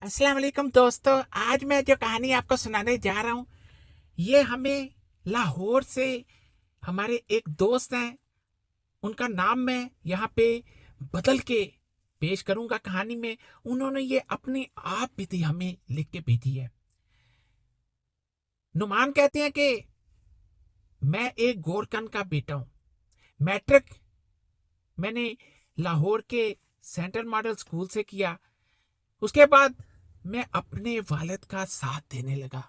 अस्सलाम वालेकुम दोस्तों। आज मैं जो कहानी आपको सुनाने जा रहा हूँ, ये हमें लाहौर से हमारे एक दोस्त हैं, उनका नाम मैं यहाँ पे बदल के पेश करूँगा कहानी में। उन्होंने ये अपनी आप बीती हमें लिख के भेजी है। नुमान कहते हैं कि मैं एक गोरकन का बेटा हूँ। मैट्रिक मैंने लाहौर के सेंट्रल मॉडल स्कूल से किया। उसके बाद मैं अपने वालिद का साथ देने लगा।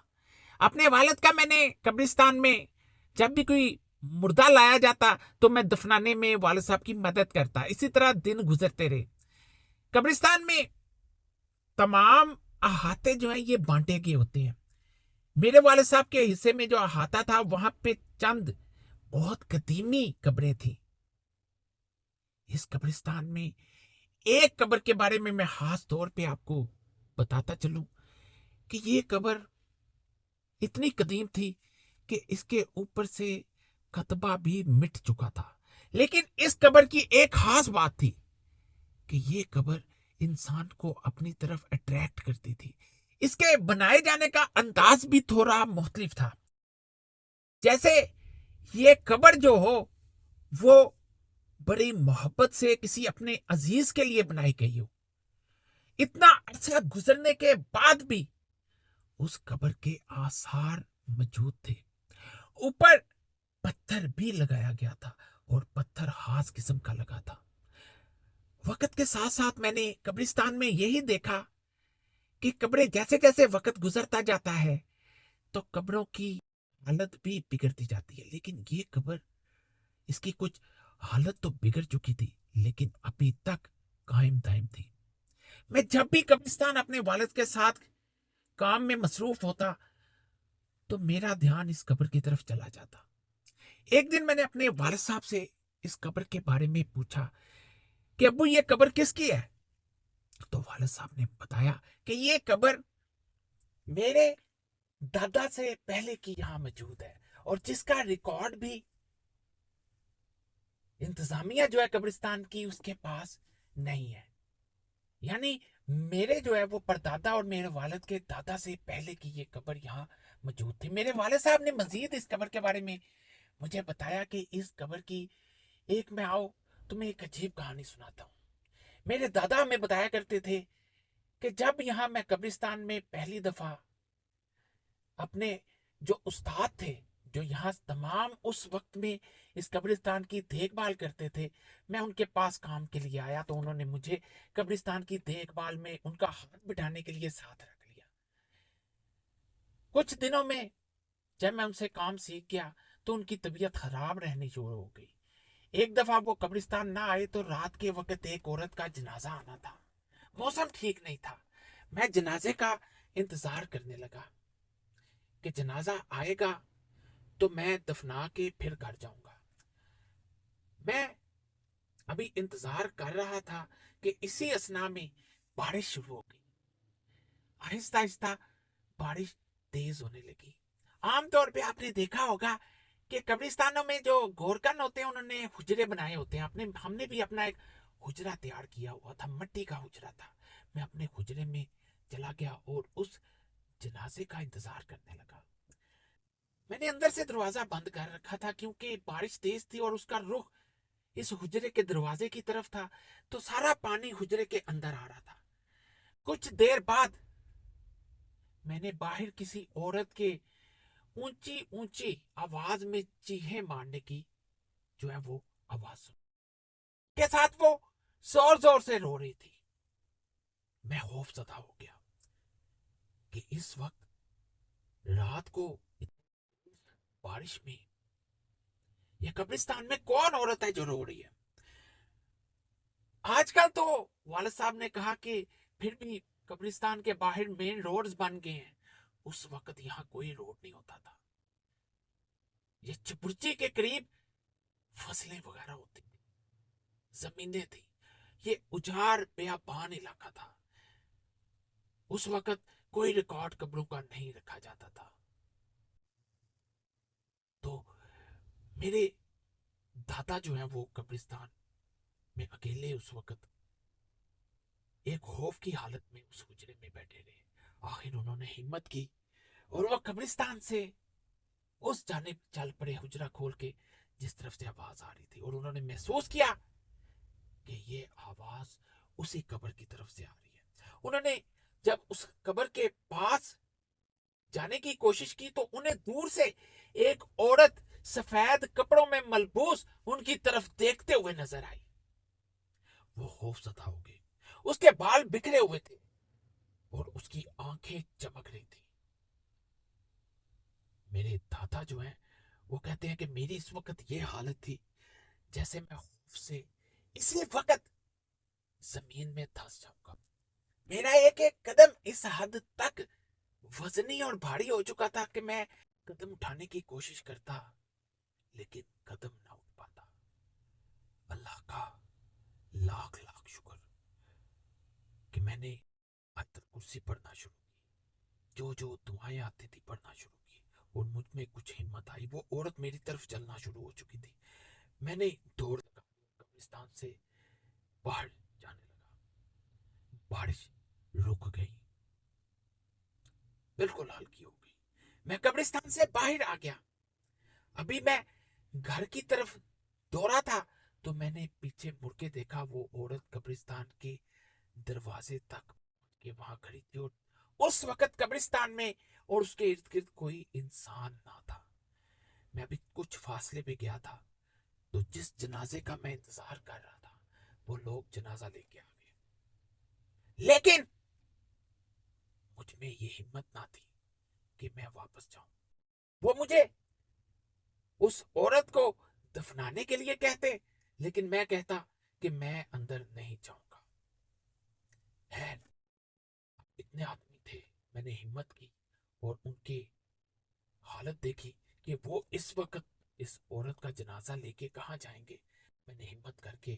अपने वालिद का मैंने कब्रिस्तान में जब भी कोई मुर्दा लाया जाता तो मैं दफनाने में वालिद साहब की मदद करता। इसी तरह दिन गुजरते रहे। कब्रिस्तान में तमाम अहाते जो हैं ये बांटे गए होते हैं। मेरे वालिद साहब के हिस्से में जो अहाता था वहां पे चंद बहुत कदीमी कब्रें थी। इस कब्रिस्तान में एक कब्र के बारे में मैं खास तौर पे आपको बताता चलूं कि ये कब्र इतनी कदीम थी कि इसके ऊपर से कतबा भी मिट चुका था। लेकिन इस कब्र की एक खास बात थी कि ये कब्र इंसान को अपनी तरफ अट्रैक्ट करती थी। इसके बनाए जाने का अंदाज भी थोड़ा मुख्तलिफ था। जैसे ये कब्र जो हो वो बड़ी मोहब्बत से किसी अपने अजीज के लिए बनाई गई हो। इतना अरसा गुजरने के बाद भी उस कब्र के आसार मौजूद थे। ऊपर पत्थर भी लगाया गया था और पत्थर खास किस्म का लगा था। वक्त के साथ साथ मैंने कब्रिस्तान में यही देखा कि कब्रें जैसे जैसे वक्त गुजरता जाता है तो कब्रों की हालत भी बिगड़ती जाती है। लेकिन ये कब्र, इसकी कुछ हालत तो बिगड़ चुकी थी लेकिन अभी तक कायम दायम थी। मैं जब भी कब्रिस्तान अपने वालिद के साथ काम में मसरूफ होता तो मेरा ध्यान इस कब्र की तरफ चला जाता। एक दिन मैंने अपने वालिद साहब से इस कब्र के बारे में पूछा कि अब्बू ये कब्र किसकी है। तो वालिद साहब ने बताया कि ये कब्र मेरे दादा से पहले की यहाँ मौजूद है और जिसका रिकॉर्ड भी इंतजामिया जो है कब्रिस्तान की उसके पास नहीं है। यानी मेरे जो है वो परदादा और मेरे वालिद के दादा से पहले की ये कब्र यहाँ मौजूद थी। मेरे वालिद साहब ने मजीद इस कब्र के बारे में मुझे बताया कि इस कब्र की एक मैं आओ तुम्हें एक अजीब कहानी सुनाता हूँ। मेरे दादा हमें बताया करते थे कि जब यहाँ मैं कब्रिस्तान में पहली दफा अपने जो उस्ताद थे जो यहाँ तमाम उस वक्त में इस कब्रिस्तान की देखभाल करते थे, मैं उनके पास काम के लिए आया तो उन्होंने मुझे कब्रिस्तान की देखभाल में उनका हाथ बिठाने के लिए साथ रख लिया। कुछ दिनों में जब मैं उनसे काम सीख गया तो उनकी तबीयत खराब रहनी शुरू हो गई। एक दफा वो कब्रिस्तान ना आए तो रात के वक्त एक औरत का जनाजा आना था। मौसम ठीक नहीं था। मैं जनाजे का इंतजार करने लगा कि जनाजा आएगा तो मैं दफना के फिर घर जाऊंगा। मैं अभी इंतजार कर रहा था कि इसी असना में बारिश शुरू हो गई। आहिस्ता आहिस्ता बारिश तेज होने लगी। आमतौर पे आपने देखा होगा कि कब्रिस्तानों में जो गोरकन होते हैं उन्होंने हुजरे बनाए होते हैं। आपने हमने भी अपना एक हुजरा तैयार किया हुआ था, मिट्टी का हुजरा था। मैं अपने हुजरे में चला गया और उस जनाजे का इंतजार करने लगा। मैंने अंदर से दरवाजा बंद कर रखा था क्योंकि बारिश तेज थी और उसका रुख इस हुजरे के दरवाजे की तरफ था तो सारा पानी हुजरे के अंदर आ रहा था। कुछ देर बाद मैंने बाहर किसी औरत के ऊंची ऊंची आवाज में चीखे मारने की जो है वो आवाज सुनी। के साथ वो जोर जोर से रो रही थी। मैं खौफजदा हो गया कि इस वक्त रात को बारिश में ये कब्रिस्तान में कौन औरत है जो रो रही है। आजकल तो वालिद साहब ने कहा कि फिर भी कब्रिस्तान के बाहर मेन रोड्स बन गए हैं। उस वक्त यहाँ कोई रोड नहीं होता था। ये चपुर्ची के करीब फसलें वगैरह होती थी, जमीनें थी। ये उजाड़ बेआबान इलाका था। उस वक्त कोई रिकॉर्ड कब्रों का नहीं रखा जाता था। तो मेरे दादा जो है वो कब्रिस्तान में अकेले उस वक्त एक खौफ की हालत में उस हुजरे में बैठे रहे। انہوں نے ہمت کی اور وہ قبرستان سے اس جانب چل پڑے حجرہ کھول کے جس طرف سے آواز آ رہی تھی، اور انہوں نے محسوس کیا کہ یہ آواز اسی قبر کی طرف سے آ رہی ہے۔ انہوں نے جب اس قبر کے پاس جانے کی کوشش کی تو انہیں دور سے ایک عورت سفید کپڑوں میں ملبوس ان کی طرف دیکھتے ہوئے نظر آئی۔ وہ خوف زدہ ہو گئے، اس کے بال بکھرے ہوئے تھے اور اس کی آنکھیں چمک رہی تھی۔ میرے دادا جو ہیں وہ کہتے ہیں کہ میری اس وقت یہ حالت تھی جیسے میں خوف سے اسی وقت زمین میں دھس جاؤں گا۔ میرا ایک ایک قدم اس حد تک وزنی اور بھاری ہو چکا تھا کہ میں قدم اٹھانے کی کوشش کرتا لیکن قدم نہ اٹھ پاتا۔ اللہ کا لاکھ لاکھ شکر کہ میں نے آیت الکرسی پڑھنا شروع کی، جو جو دعائیں آتی تھی پڑھنا شروع کی، اور مجھ میں کچھ ہمت آئی۔ وہ عورت میری طرف چلنا شروع ہو چکی تھی۔ میں نے دوڑ لگا، قبرستان سے باہر جانے لگا۔ بارش رک گئی، بالکل ہلکی ہو گئی۔ میں قبرستان سے باہر آ گیا۔ ابھی میں گھر کی طرف دوڑا تھا تو میں نے پیچھے مڑ کے دیکھا، وہ عورت قبرستان کے دروازے تک کے وہاں کھڑی تھی، اور اس وقت قبرستان میں اور اس کے ارد گرد کوئی انسان نہ تھا۔ میں ابھی کچھ فاصلے پہ گیا تھا تو جس جنازے کا میں انتظار کر رہا تھا وہ لوگ جنازہ لے کے آ گئے، لیکن مجھ میں یہ ہمت نہ تھی کہ میں واپس جاؤں۔ وہ مجھے اس عورت کو دفنانے کے لیے کہتے، لیکن میں کہتا کہ میں اندر نہیں جاؤں گا۔ خیر، اتنے آدمی تھے، میں نے ہمت کی اور ان کی حالت دیکھی کہ وہ اس وقت اس عورت کا جنازہ لے کے کہاں جائیں گے۔ میں نے ہمت کر کے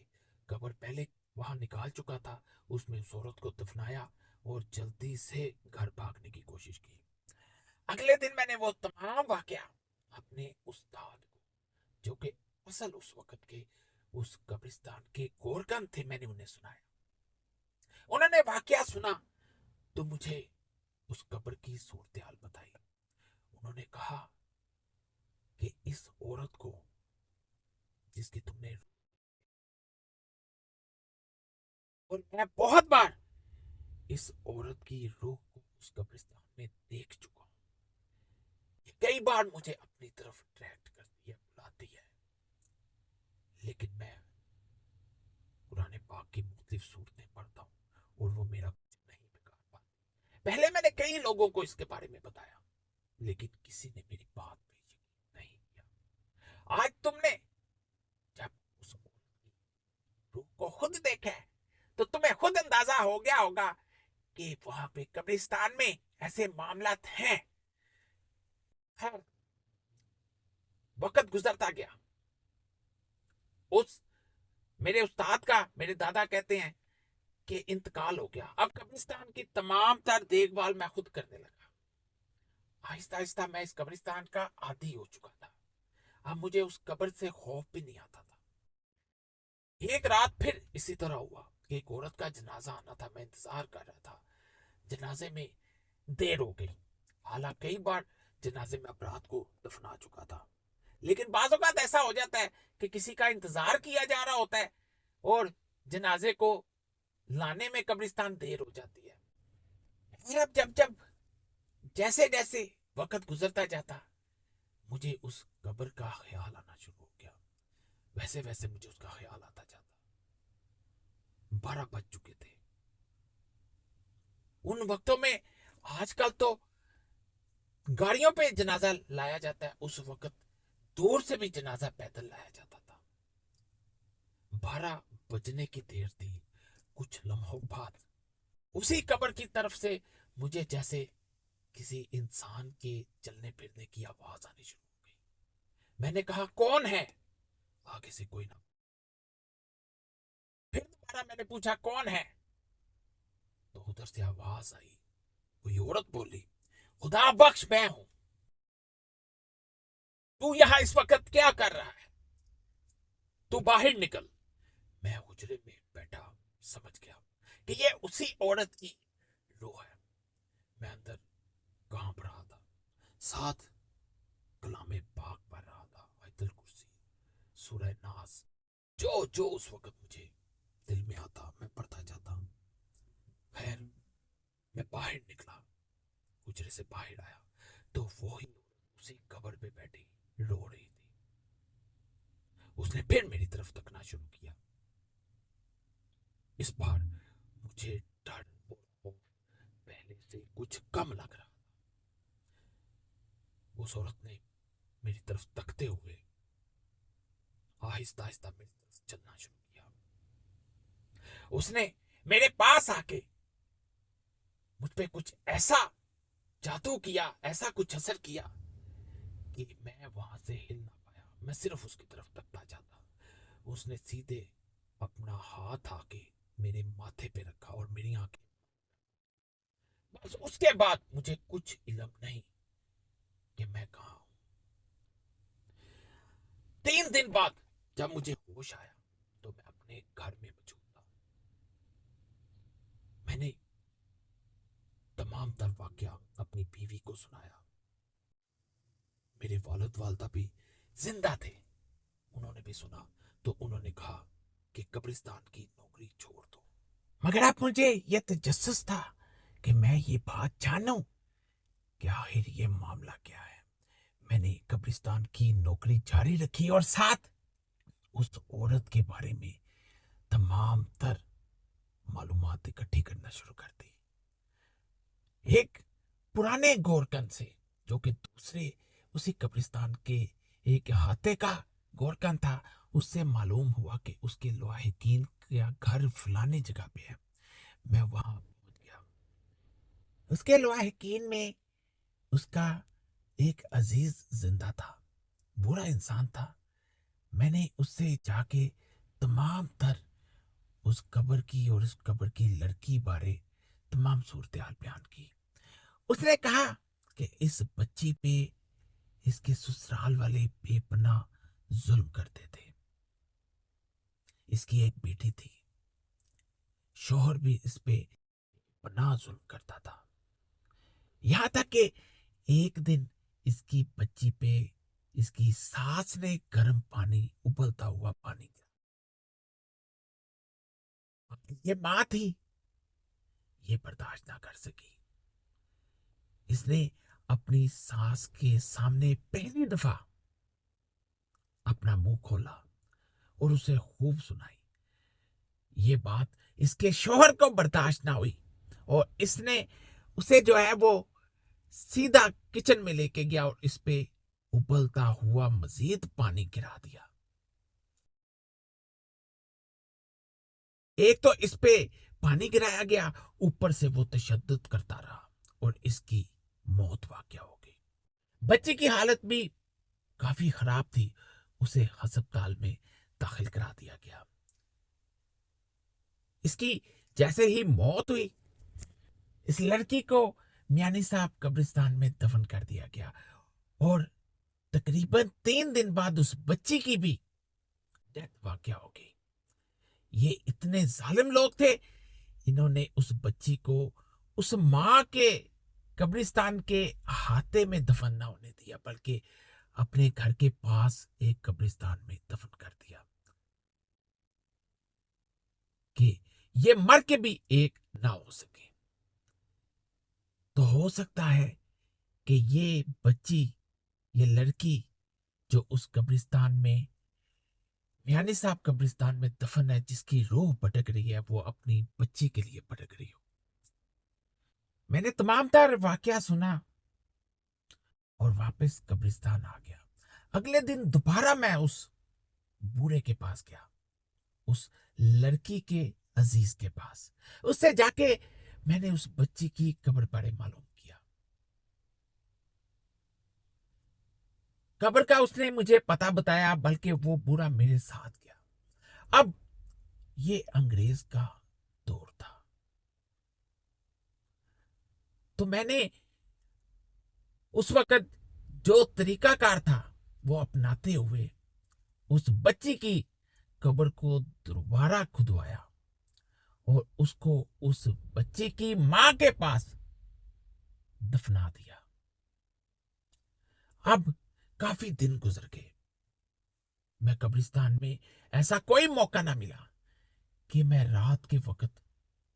قبر پہلے وہاں نکال چکا تھا، اس میں اس عورت کو دفنایا اور جلدی سے گھر بھاگنے کی کوشش کی۔ اگلے دن میں نے وہ تمام واقعہ اپنے استاد کو، جو کہ اصل اس وقت کے اس قبرستان کے گورکن تھے، میں نے انہیں سنایا۔ انہوں نے واقعہ سنا تو مجھے اس قبر کی صورتحال بتائی۔ انہوں نے کہا کہ اس عورت کو جس کی تم نے، اور میں بہت بار اس عورت کی روح کو اس قبرستان میں دیکھ چکا ہوں۔ کئی بار مجھے اپنی طرف ٹریکٹ کرتی ہے، بلاتی ہے، لیکن میں قرآن پاک کی مختلف صورتیں پڑھتا ہوں اور وہ میرا کچھ نہیں بگاڑ پاتی۔ پہلے میں نے کئی لوگوں کو اس کے بارے میں بتایا لیکن کسی نے میری بات پہ یقین نہیں کیا۔ آج تم نے جب اس روح کو خود دیکھا ہے تو تمہیں خود اندازہ ہو گیا ہوگا کہ وہاں پہ قبرستان میں ایسے معاملات ہیں۔ خیر، وقت گزرتا گیا۔ اس میرے استاد کا، میرے دادا کہتے ہیں کہ انتقال ہو گیا۔ اب قبرستان کی تمام تر دیکھ بھال میں خود کرنے لگا۔ آہستہ آہستہ میں اس قبرستان کا عادی ہو چکا تھا۔ اب مجھے اس قبر سے خوف بھی نہیں آتا تھا۔ ایک رات پھر اسی طرح ہوا کہ ایک عورت کا جنازہ آنا تھا، میں انتظار کر رہا تھا۔ جنازے میں دیر ہو گئی، حالانکہ کئی بار جنازے میں افراد کو دفنا چکا تھا، لیکن بعض اوقات ایسا ہو جاتا ہے کہ کسی کا انتظار کیا جا رہا ہوتا ہے اور جنازے کو لانے میں قبرستان دیر ہو جاتی ہے۔ پھر اب جب جیسے جیسے وقت گزرتا جاتا مجھے اس قبر کا خیال آنا شروع ہو گیا، ویسے ویسے مجھے اس کا خیال آتا جاتا۔ 12 بج چکے تھے۔ ان وقتوں میں آج کل تو گاڑیوں پہ جنازہ لایا جاتا ہے، اس وقت دور سے بھی جنازہ پیدل لایا جاتا تھا۔ 12 بجنے کی دیر تھی۔ کچھ لمحوں بعد اسی قبر کی طرف سے مجھے جیسے کسی انسان کے چلنے پھرنے کی آواز آنی شروع ہو گئی۔ میں نے کہا کون ہے؟ آگے سے کوئی نہ۔ پھر دوبارہ میں نے پوچھا کون ہے؟ تو ادھر سے آواز آئی، کوئی عورت بولی، خدا بخش میں ہوں، تو یہاں اس وقت کیا کر رہا ہے؟ تو باہر نکل۔ میں حجرے میں بیٹھا، سمجھ گیا کہ یہ اسی عورت کی روح ہے۔ میں اندر साथ कलाम पाक पढ़ रहा था, आयतुल कुर्सी, सूरह नास, जो जो उस वक्त मुझे दिल में आता मैं पढ़ता जाता। खैर मैं बाहर निकला, गुजरे से बाहर आया तो वो ही उसी कब्र पे बैठी रो रही थी। उसने फिर मेरी तरफ तकना शुरू किया। इस बार मुझे डर और खौफ पहले से कुछ कम लग रहा। उस औरत ने मेरी तरफ तकते हुए आहिस्ता आहिस्ता मेरी तरफ चलना शुरू किया। उसने मेरे पास आके मुझ पे कुछ ऐसा जादू किया, ऐसा कुछ असर किया कि मैं वहां से हिल ना पाया। मैं सिर्फ उसकी तरफ तकता जाता। उसने सीधे अपना हाथ आके मेरे माथे पे रखा और मेरी आंखें, बस उसके बाद मुझे कुछ इल्म नहीं कि मैं कहां हूं। 3 दिन बाद जब मुझे होश आया तो मैं अपने घर में मौजूद था। मैंने तमाम तर वाकया अपनी बीवी को सुनाया। मेरे वालिद वालदा भी जिंदा थे, उन्होंने भी सुना तो उन्होंने कहा कि कब्रिस्तान की नौकरी छोड़ दो। मगर अब मुझे यह तजस्सुस था कि मैं ये बात जानूं कि आखिर ये मामला क्या है। मैंने कब्रिस्तान की नौकरी जारी रखी और साथ उस औरत के बारे में तमाम तर मालूमात इकट्ठी करना शुरू कर दी। एक पुराने गोरकन से, जो कि दूसरे उसी कब्रिस्तान के एक अहाते का गोरकन था, उससे मालूम हुआ कि उसके लवाहिकीन का घर फलाने जगह पे है। मैं वहां पहुंच गया। उसके लवाहिकीन में उसका एक अजीज जिंदा था, बुरा इंसान था। मैंने उससे जाके तमाम तर उस कब्र की और उस कब्र की लड़की बारे तमाम सूरत हाल बयान की। उसने कहा कि इस बच्ची पे इसके ससुराल वाले बेपनाह जुल्म करते थे। इसकी एक बेटी थी, शोहर भी इस पे पनाह जुल्म करता था। यहां तक कि एक दिन इसकी बच्ची पे इसकी सास ने गर्म पानी, उबलता हुआ पानी दिया। ये मां थी, ये बर्दाश्त ना कर सकी। इसने अपनी सास के सामने पहली दफा अपना मुंह खोला और उसे खूब सुनाई। ये बात इसके शोहर को बर्दाश्त ना हुई और इसने उसे जो है वो सीधा किचन में लेके गया और इस पे उबलता हुआ मजीद पानी गिरा दिया। एक तो इस पे पानी गिराया गया, ऊपर से वो तशद्दुद करता रहा और इसकी मौत वाक़या हो गई। बच्चे की हालत भी काफी खराब थी, उसे अस्पताल में दाखिल करा दिया गया। इसकी जैसे ही मौत हुई, इस लड़की को मियानी साहब कब्रिस्तान में दफन कर दिया गया और तकरीबन 3 दिन बाद उस बच्ची की भी डेथ वाक़या हो गई। ये इतने जालिम लोग थे, इन्होंने उस बच्ची को उस माँ के कब्रिस्तान के अहाते में दफन ना होने दिया, बल्कि अपने घर के पास एक कब्रिस्तान में दफन कर दिया कि ये मर के भी एक ना हो सके। तो हो सकता है कि ये बच्ची, ये लड़की जो उस कब्रिस्तान में, मियानी साहब कब्रिस्तान में दफन है, जिसकी रूह भटक रही है, वो अपनी बच्ची के लिए भटक रही हो। मैंने तमाम तार वाकया सुना और वापस कब्रिस्तान आ गया। अगले दिन दोबारा मैं उस बूढ़े के पास गया, उस लड़की के अजीज के पास। उससे जाके मैंने उस बच्ची की कब्र बारे मालूम किया। कब्र का उसने मुझे पता बताया, बल्कि वो बूढ़ा मेरे साथ गया। अब ये अंग्रेज का दौर था, तो मैंने उस वक्त जो तरीकाकार था वो अपनाते हुए उस बच्ची की कब्र को दोबारा खुदवाया और उसको उस बच्ची की मां के पास दफना दिया। اب काफी दिन गुजर गए, मैं कब्रिस्तान में ऐसा कोई मौका ना मिला कि मैं रात के वक्त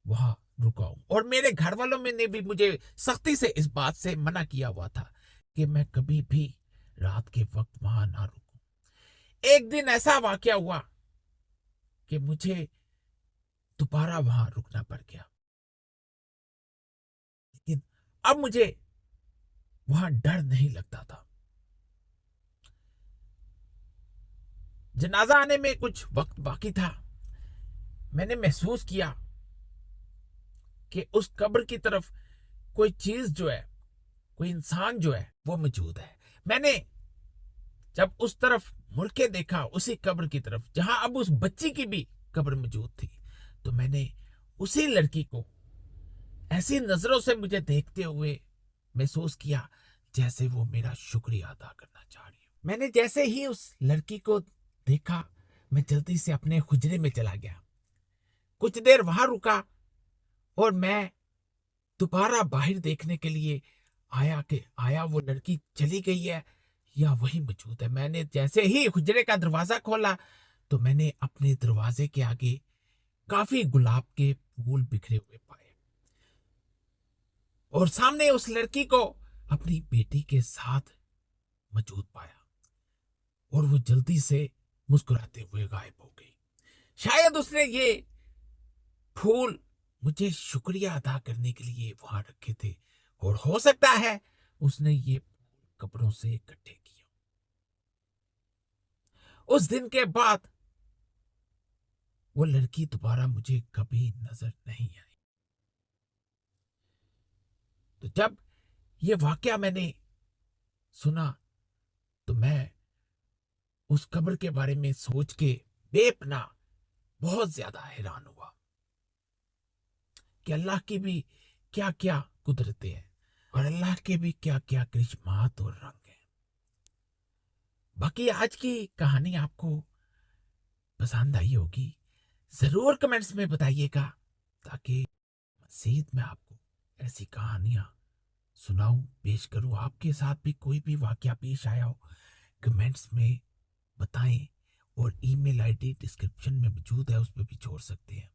वहां रुका हूं, और मेरे घर वालों में ने भी मुझे सख्ती से इस बात से मना किया हुआ था कि मैं कभी भी रात के वक्त वहां ना रुकूं। एक दिन ऐसा वाकया हुआ कि मुझे दोबारा वहां रुकना पड़ गया, लेकिन अब मुझे वहां डर नहीं लगता था। जनाजा आने में कुछ वक्त बाकी था। मैंने महसूस किया कि उस कब्र की तरफ कोई चीज जो है, कोई इंसान जो है वो मौजूद है। मैंने जब उस तरफ मुड़ के देखा, उसी कब्र की तरफ जहां अब उस बच्ची की भी कब्र मौजूद थी, तो मैंने उसी लड़की को ऐसी नजरों से मुझे देखते हुए महसूस किया जैसे वो मेरा शुक्रिया अदा करना चाह रही हो। मैंने जैसे ही उस लड़की को देखा, मैं जल्दी से अपने हुजरे में चला गया। कुछ देर वहां रुका और मैं दोबारा बाहर देखने के लिए आया वो लड़की चली गई है या वही मौजूद है। मैंने जैसे ही हुजरे का दरवाजा खोला तो मैंने अपने दरवाजे के आगे काफी गुलाब के फूल बिखरे हुए पाए, और सामने उस लड़की को अपनी बेटी के साथ मौजूद पाया, और वो जल्दी से मुस्कुराते हुए गायब हो गई। शायद उसने ये फूल मुझे शुक्रिया अदा करने के लिए वहां रखे थे, और हो सकता है उसने ये कपड़ों से इकट्ठे किए। उस दिन के बाद वो लड़की दोबारा मुझे कभी नजर नहीं आई। तो जब ये वाकया मैंने सुना तो मैं उस कब्र के बारे में सोच के बेपनाह बहुत ज्यादा हैरान हुआ कि अल्लाह की भी क्या क्या कुदरतें हैं, और अल्लाह के भी क्या क्या करिश्मात और रंग हैं। बाकी आज की कहानी आपको पसंद आई होगी, जरूर कमेंट्स में बताइएगा, ताकि मज़ीद मैं आपको ऐसी कहानियां सुनाऊं, पेश करूं। आपके साथ भी कोई भी वाकया पेश आया हो, कमेंट्स में बताएं, और ईमेल आईडी डिस्क्रिप्शन में मौजूद है, उस पर भी छोड़ सकते हैं।